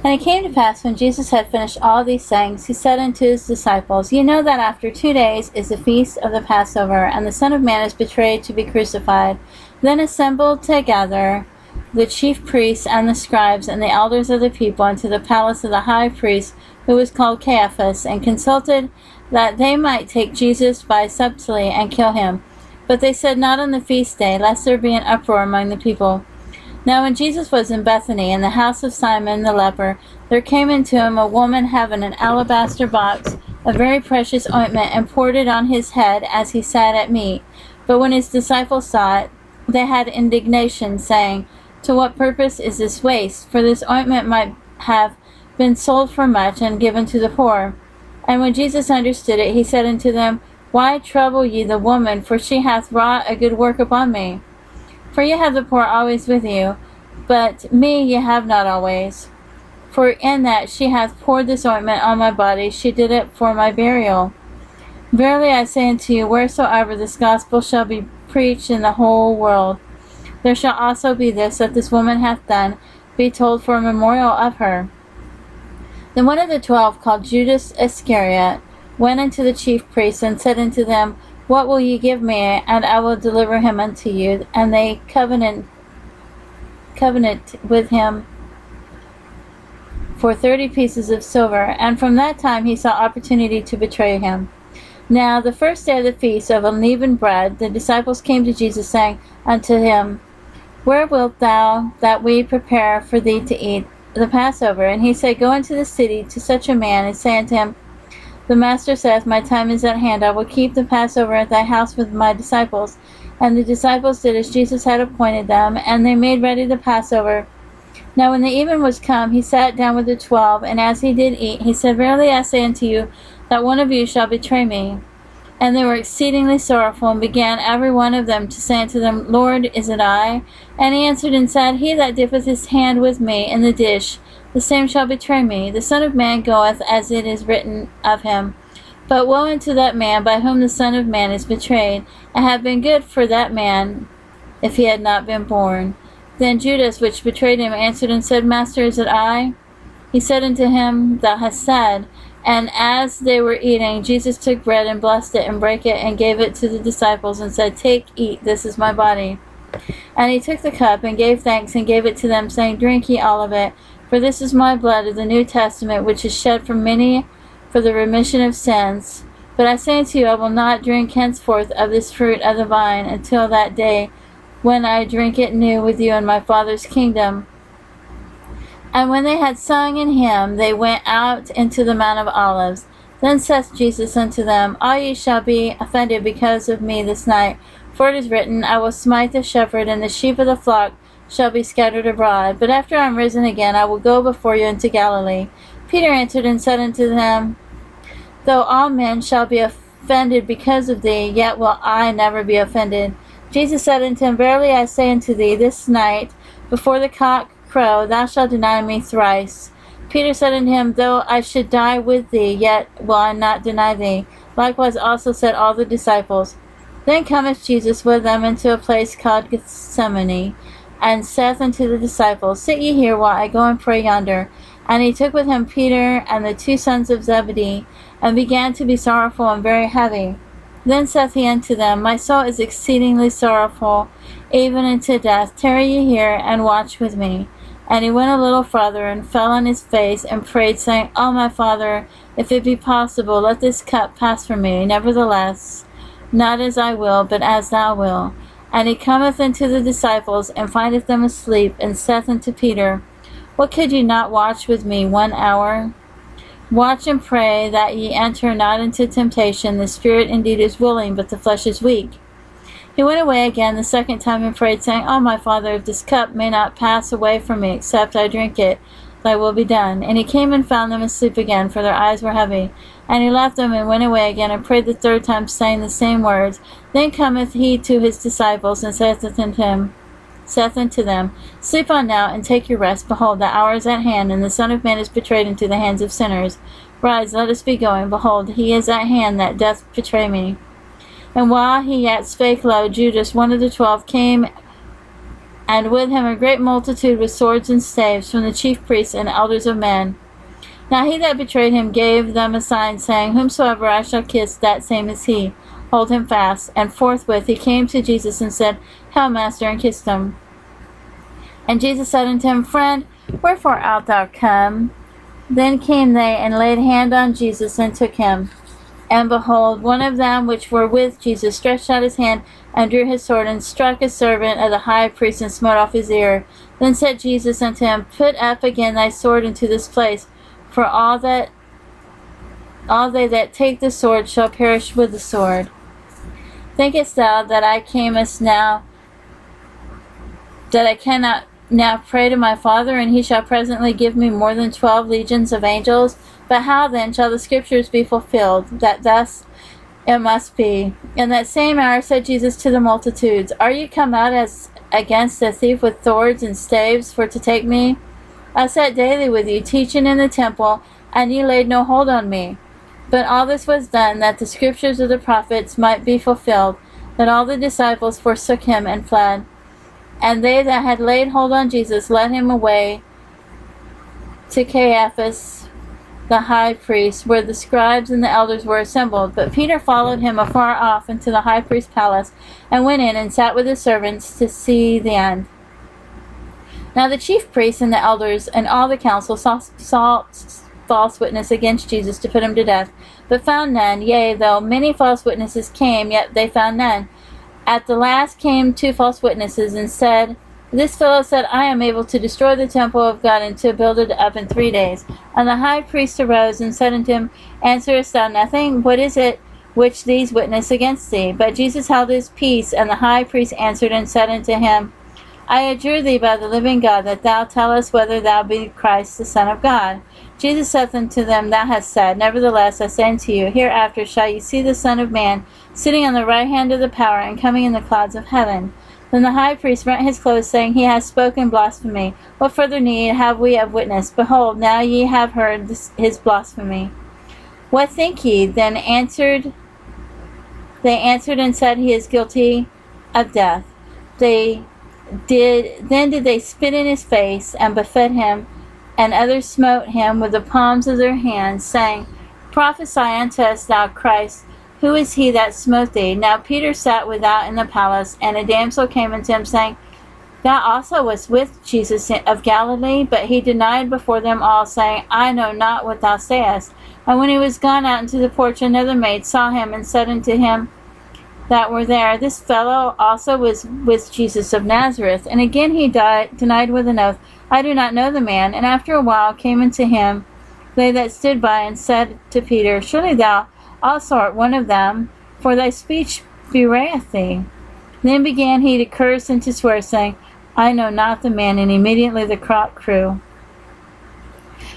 And it came to pass, when Jesus had finished all these sayings, he said unto his disciples, Ye know that after 2 days is the feast of the Passover, and the Son of Man is betrayed to be crucified. Then assembled together the chief priests and the scribes and the elders of the people unto the palace of the high priest, who was called Caiaphas, and consulted that they might take Jesus by subtlety and kill him. But they said, Not on the feast day, lest there be an uproar among the people. Now when Jesus was in Bethany, in the house of Simon the leper, there came unto him a woman having an alabaster box of very precious ointment, and poured it on his head as he sat at meat. But when his disciples saw it, they had indignation, saying, To what purpose is this waste? For this ointment might have been sold for much, and given to the poor. And when Jesus understood it, he said unto them, Why trouble ye the woman? For she hath wrought a good work upon me. For ye have the poor always with you, but me ye have not always. For in that she hath poured this ointment on my body, she did it for my burial. Verily I say unto you, wheresoever this gospel shall be preached in the whole world, there shall also be this that this woman hath done, be told for a memorial of her. Then one of the 12, called Judas Iscariot, went unto the chief priests, and said unto them, What will ye give me, and I will deliver him unto you? And they covenant with him for 30 pieces of silver. And from that time he saw opportunity to betray him. Now the first day of the feast of unleavened bread, the disciples came to Jesus, saying unto him, Where wilt thou that we prepare for thee to eat the Passover? And he said, Go into the city to such a man, and say unto him, The Master saith, My time is at hand. I will keep the Passover at thy house with my disciples. And the disciples did as Jesus had appointed them, and they made ready the Passover. Now when the even was come, he sat down with the 12, and as he did eat, he said, Verily I say unto you, that one of you shall betray me. And they were exceedingly sorrowful, and began every one of them to say unto them, Lord, is it I? And he answered and said, He that dippeth his hand with me in the dish, the same shall betray me. The Son of Man goeth as it is written of him. But woe unto that man by whom the Son of Man is betrayed. It had been good for that man if he had not been born. Then Judas, which betrayed him, answered and said, Master, is it I? He said unto him, Thou hast said. And as they were eating, Jesus took bread and blessed it, and brake it, and gave it to the disciples, and said, Take, eat, this is my body. And he took the cup, and gave thanks, and gave it to them, saying, Drink ye all of it, for this is my blood of the New Testament, which is shed for many for the remission of sins. But I say unto you, I will not drink henceforth of this fruit of the vine, until that day when I drink it new with you in my Father's kingdom. And when they had sung an hymn, they went out into the Mount of Olives. Then saith Jesus unto them, All ye shall be offended because of me this night. For it is written, I will smite the shepherd, and the sheep of the flock shall be scattered abroad. But after I am risen again, I will go before you into Galilee. Peter answered and said unto them, Though all men shall be offended because of thee, yet will I never be offended. Jesus said unto him, Verily I say unto thee, this night, before the cock crow, thou shalt deny me thrice. Peter said unto him, Though I should die with thee, yet will I not deny thee. Likewise also said all the disciples. Then cometh Jesus with them into a place called Gethsemane, and saith unto the disciples, Sit ye here while I go and pray yonder. And he took with him Peter and the 2 sons of Zebedee, and began to be sorrowful and very heavy. Then saith he unto them, My soul is exceedingly sorrowful, even unto death. Tarry ye here, and watch with me. And he went a little farther, and fell on his face, and prayed, saying, O my Father, if it be possible, let this cup pass from me. Nevertheless, not as I will, but as thou wilt. And he cometh unto the disciples, and findeth them asleep, and saith unto Peter, What, could ye not watch with me 1 hour? Watch and pray that ye enter not into temptation. The spirit indeed is willing, but the flesh is weak. He went away again the second time, and prayed, saying, O my Father, if this cup may not pass away from me, except I drink it, thy will be done. And he came and found them asleep again, for their eyes were heavy. And he left them, and went away again, and prayed the 3rd time, saying the same words. Then cometh he to his disciples, and saith unto them, Sleep on now, and take your rest. Behold, the hour is at hand, and the Son of Man is betrayed into the hands of sinners. Rise, let us be going. Behold, he is at hand that doth betray me. And while he yet spake low, Judas, one of the 12, came and with him a great multitude with swords and staves from the chief priests and elders of men. Now he that betrayed him gave them a sign, saying, Whomsoever I shall kiss, that same is he. Hold him fast. And forthwith he came to Jesus and said, Hail, Master, and kissed him. And Jesus said unto him, Friend, wherefore art thou come? Then came they and laid hand on Jesus and took him. And behold, one of them which were with Jesus stretched out his hand and drew his sword and struck a servant of the high priest and smote off his ear. Then said Jesus unto him, Put up again thy sword into this place, for all they that take the sword shall perish with the sword. Thinkest thou that I cannot now pray to my Father, and he shall presently give me more than 12 legions of angels? But how then shall the scriptures be fulfilled, that thus it must be? In that same hour said Jesus to the multitudes, Are ye come out as against a thief with swords and staves for to take me? I sat daily with you, teaching in the temple, and ye laid no hold on me. But all this was done, that the scriptures of the prophets might be fulfilled. That all the disciples forsook him and fled. And they that had laid hold on Jesus led him away to Caiaphas the high priest, where the scribes and the elders were assembled. But Peter followed him afar off into the high priest's palace, and went in and sat with his servants to see the end. Now the chief priests and the elders and all the council saw false witness against Jesus to put him to death, but found none. Yea, though many false witnesses came, yet they found none. At the last came 2 false witnesses, and said, This fellow said, I am able to destroy the temple of God, and to build it up in 3 days. And the high priest arose and said unto him, Answerest thou nothing? What is it which these witness against thee? But Jesus held his peace. And the high priest answered and said unto him, I adjure thee by the living God, that thou tell us whether thou be Christ, the Son of God. Jesus saith unto them, Thou hast said. Nevertheless I say unto you, hereafter shall ye see the Son of Man sitting on the right hand of the power, and coming in the clouds of heaven. Then the high priest rent his clothes, saying, He hath spoken blasphemy. What further need have we of witness? Behold, now ye have heard his blasphemy. What think ye? They answered and said, He is guilty of death. Then did they spit in his face, and buffet him, and others smote him with the palms of their hands, saying, Prophesy unto us, thou Christ. Who is he that smote thee? Now Peter sat without in the palace, and a damsel came unto him, saying, Thou also wast with Jesus of Galilee. But he denied before them all, saying, I know not what thou sayest. And when he was gone out into the porch, another maid saw him, and said unto him that were there, This fellow also was with Jesus of Nazareth. And again he denied with an oath, I do not know the man. And after a while came unto him they that stood by, and said to Peter, Surely thou also art one of them, for thy speech bewrayeth thee. Then began he to curse and to swear, saying, I know not the man. And immediately the cock crew.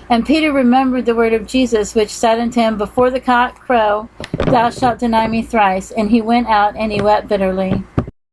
And Peter remembered the word of Jesus, which said unto him, Before the cock crow, thou shalt deny me thrice. And he went out, and he wept bitterly.